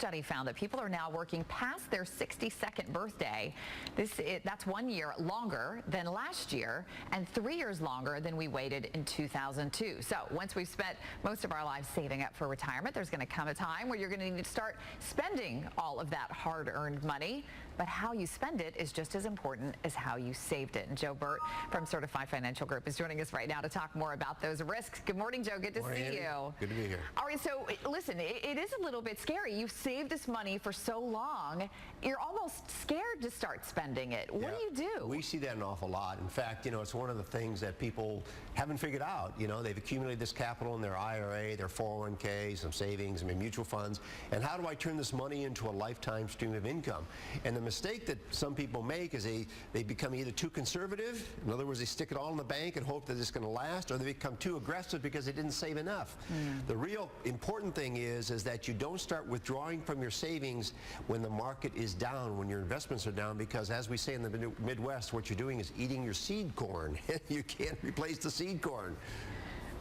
study found that people are now working past their 62nd birthday. That's 1 year longer than last year and 3 years longer than we waited in 2002. So once we've spent most of our lives saving up for retirement, there's going to come a time where you're going to need to start spending all of that hard-earned money. But how you spend it is just as important as how you saved it. And Joe Bert from Certified Financial Group is joining us right now to talk more about those risks. Good morning, Joe. Good to see you. Good to be here. All right, so listen, it is a little bit scary. You've saved this money for so long, you're almost scared to start spending it. What do you do? We see that an awful lot. In fact, it's one of the things that people haven't figured out. They've accumulated this capital in their IRA, their 401k, some savings, mutual funds, and how do I turn this money into a lifetime stream of income? And the mistake that some people make is they become either too conservative, in other words, they stick it all in the bank and hope that it's going to last, or they become too aggressive because they didn't save enough. The real important thing is that you don't start withdrawing from your savings when the market is down, when your investments are down, because as we say in the Midwest, what you're doing is eating your seed corn. You can't replace the seed corn.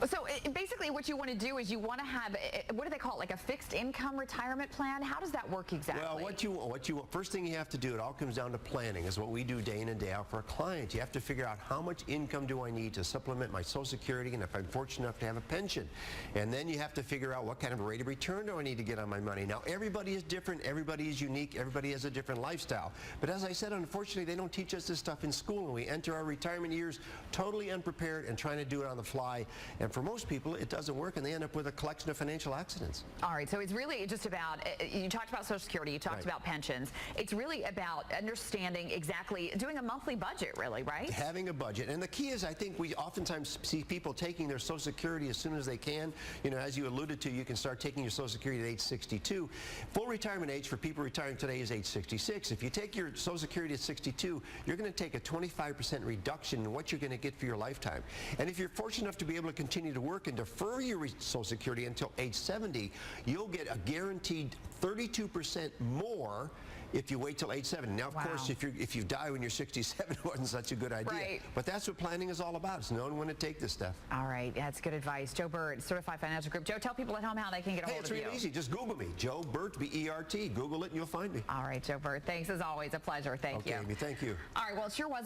So basically what you want to do is you want to have, what do they call it, like a fixed income retirement plan? How does that work exactly? Well, first thing you have to do, it all comes down to planning, is what we do day in and day out for a client. You have to figure out how much income do I need to supplement my Social Security, and if I'm fortunate enough to have a pension. And then you have to figure out what kind of rate of return do I need to get on my money. Now, everybody is different, everybody is unique, everybody has a different lifestyle. But as I said, unfortunately, they don't teach us this stuff in school, and we enter our retirement years totally unprepared and trying to do it on the fly. And for most people, it doesn't work, and they end up with a collection of financial accidents. All right, so it's really just about, you talked about Social Security, you talked about pensions. It's really about understanding exactly, doing a monthly budget, really, right? Having a budget. And the key is, I think we oftentimes see people taking their Social Security as soon as they can. As you alluded to, you can start taking your Social Security at age 62. Full retirement age for people retiring today is age 66. If you take your Social Security at 62, you're going to take a 25% reduction in what you're going to get for your lifetime. And if you're fortunate enough to be able to continue to work and defer your Social Security until age 70, you'll get a guaranteed 32% more if you wait till age 70. Now, of course, if you die when you're 67, it wasn't such a good idea. Right. But that's what planning is all about. It's knowing when to take this stuff. All right, that's good advice. Joe Bert, Certified Financial Group. Joe, tell people at home how they can get a hold of you. It's really easy. Just Google me. Joe Bert, B-E-R-T. Google it and you'll find me. All right, Joe Bert. Thanks as always. A pleasure. Thank you. Okay, Amy, thank you. All right, well, it sure was.